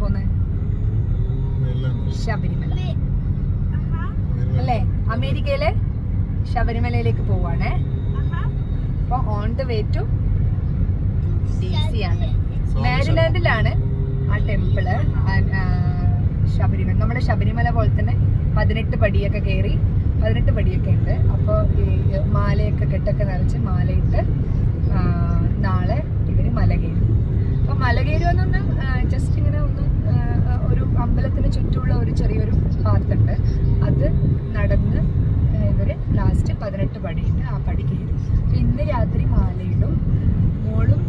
പോകുന്നത്? ശബരിമല അല്ലേ? അമേരിക്കയിലെ ശബരിമലയിലേക്ക് പോവാണേ. അപ്പൊ on the way to DC ആണ്. മാരിലാൻഡിലാണ് ആ ടെമ്പിള്. ശബരിമല നമ്മുടെ ശബരിമല പോലെ തന്നെ 18 പടിയൊക്കെ കയറി 18 പടിയൊക്കെ ഉണ്ട്. അപ്പോൾ ഈ മാലയൊക്കെ കെട്ടൊക്കെ നിറച്ച് മാലയിട്ട് നാളെ ഇവര് മല കയറും. അപ്പോൾ മല കയറുമെന്ന് പറഞ്ഞാൽ ജസ്റ്റ് ഇങ്ങനെ ഒന്ന് ഒരു അമ്പലത്തിന് ചുറ്റുമുള്ള ഒരു ചെറിയൊരു പാത്തുണ്ട്. അത് നടന്ന് ഇവര് ലാസ്റ്റ് 18 പടിയുണ്ട്, ആ പടി കയറും. ഇന്ന് രാത്രി മാലയിടും. മോളും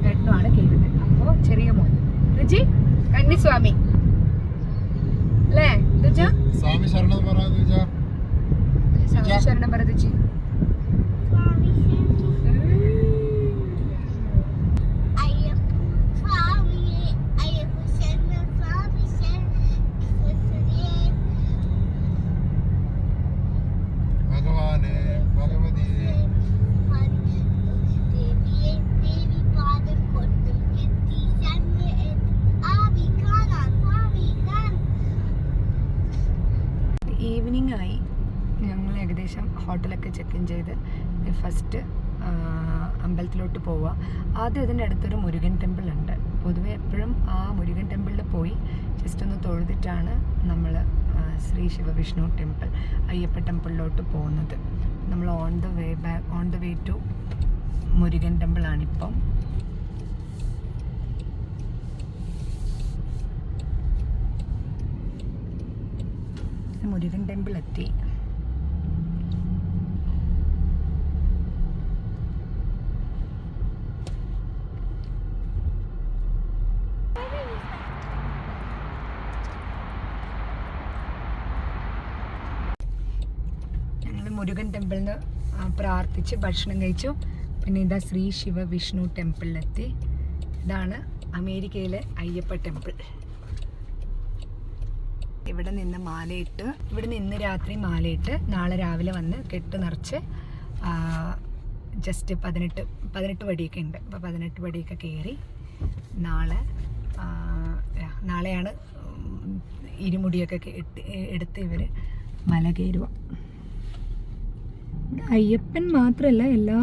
ഏട്ടനുമാണ് കയറുന്നത്. അപ്പോൾ ചെറിയ മോൻ രുചി കന്നിസ്വാമി അല്ലേ? സ്വാമി ശരണം പറ രുചി. ഈവനിങ് ആയി. ഞങ്ങൾ ഏകദേശം ഹോട്ടലൊക്കെ ചെക്ക് ഇൻ ചെയ്ത് ഫസ്റ്റ് അമ്പലത്തിലോട്ട് പോവുക. ആദ്യം ഇതിൻ്റെ അടുത്തൊരു മുരുകൻ ടെമ്പിൾ ഉണ്ട്. പൊതുവെ എപ്പോഴും ആ മുരുകൻ ടെമ്പിളിൽ പോയി ജസ്റ്റ് ഒന്ന് തൊഴുതിട്ടാണ് നമ്മൾ ശ്രീ ശിവവിഷ്ണു ടെമ്പിൾ അയ്യപ്പ ടെമ്പിളിലോട്ട് പോകുന്നത്. നമ്മൾ on the way to Murugan ടെമ്പിളാണിപ്പം. മുരുകൻ ടെമ്പിൾ എത്തി. ഞങ്ങൾ മുരുകൻ ടെമ്പിളിന് പ്രാർത്ഥിച്ച് ഭക്ഷണം കഴിച്ചു. പിന്നെ ഇതാ ശ്രീ ശിവവിഷ്ണു ടെമ്പിളിലെത്തി. ഇതാണ് അമേരിക്കയിലെ അയ്യപ്പ ടെമ്പിൾ. ഇവിടെ നിന്ന് മാലയിട്ട്, ഇവിടെ നിന്ന് രാത്രി മാലയിട്ട് നാളെ രാവിലെ വന്ന് കെട്ട് നിറച്ച് ജസ്റ്റ് 18 പടിയൊക്കെ ഉണ്ട്. അപ്പോൾ 18 പടിയൊക്കെ കയറി നാളെയാണ് ഇരുമുടിയൊക്കെ എടുത്ത് ഇവർ മല കയറുക. അയ്യപ്പൻ മാത്രമല്ല, എല്ലാ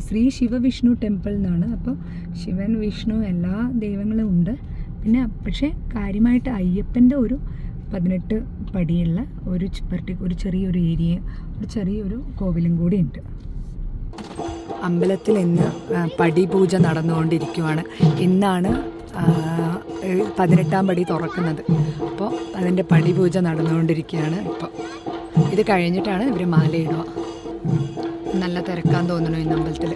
ശ്രീ ശിവവിഷ്ണു ടെമ്പിൾ എന്നാണ്. അപ്പോൾ ശിവൻ, വിഷ്ണു എല്ലാ ദൈവങ്ങളും ഉണ്ട്. പിന്നെ പക്ഷേ കാര്യമായിട്ട് അയ്യപ്പൻ്റെ ഒരു 18 പടിയുള്ള ഒരു ചെറിയൊരു ഏരിയ, ഒരു ചെറിയൊരു കോവിലും കൂടി ഉണ്ട്. അമ്പലത്തിൽ ഇന്ന് പടിപൂജ നടന്നുകൊണ്ടിരിക്കുകയാണ്. ഇന്നാണ് 18ാം പടി തുറക്കുന്നത്. അപ്പോൾ അതിൻ്റെ പടിപൂജ നടന്നുകൊണ്ടിരിക്കുകയാണ്. ഇപ്പോൾ ഇത് കഴിഞ്ഞിട്ടാണ് ഇവർ മാലയിടുക. നല്ല തിരക്കാൻ തോന്നുന്നു ഇന്ന് അമ്പലത്തിൽ.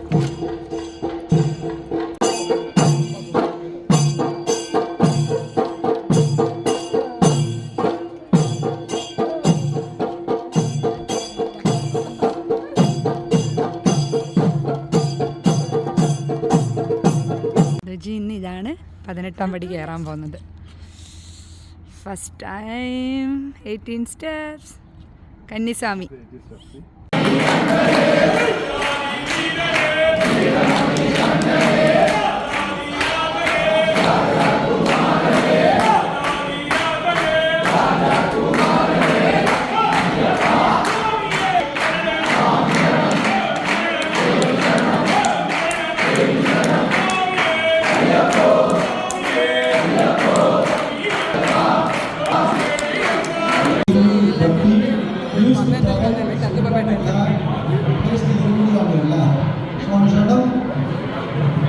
ഇന്ന് ഇതാണ് 18ാം പടി കയറാൻ പോകുന്നത്. ഫസ്റ്റ് ടൈം 18 സ്റ്റെപ്സ് കന്നിസ്വാമി.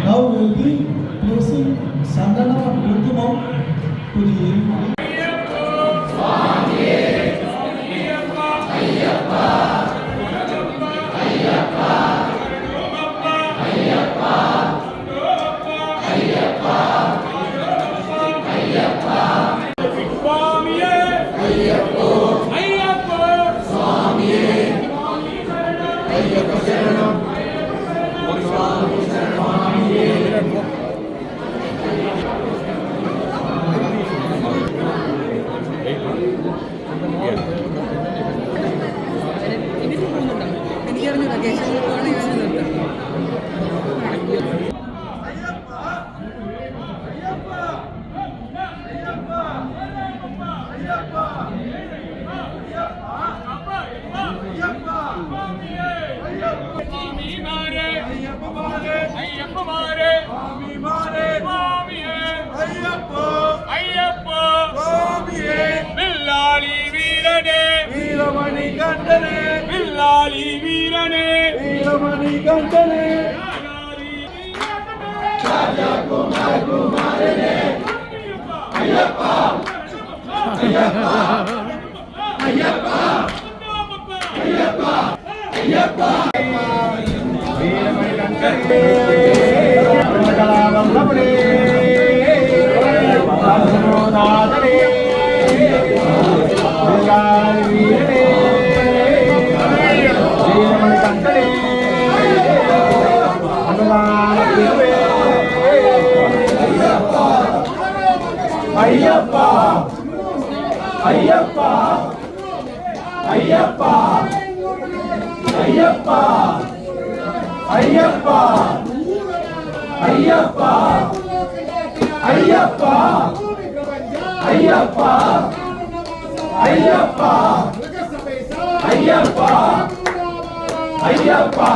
Now we will be placing Sandana and Kurkumam to the கண்டனே வில்லாளி வீரனே வீரமணி கண்டனே ராஜகுமாரனே ஐயப்பா ஐயப்பா ஐயப்பா ஐயப்பா ஐயப்பா வீரமணி கண்டனே மங்களவல்லபனே நாதனே வில்லாளி வீரனே வீரமணி கண்டனே அனுதானத்திலே ஐயப்பா ஐயப்பா ஐயப்பா ஐயப்பா ஐயப்பா ஐயப்பா ஐயப்பா ஐயப்பா ஐயப்பா ஐயப்பா ஐயப்பா ஐயப்பா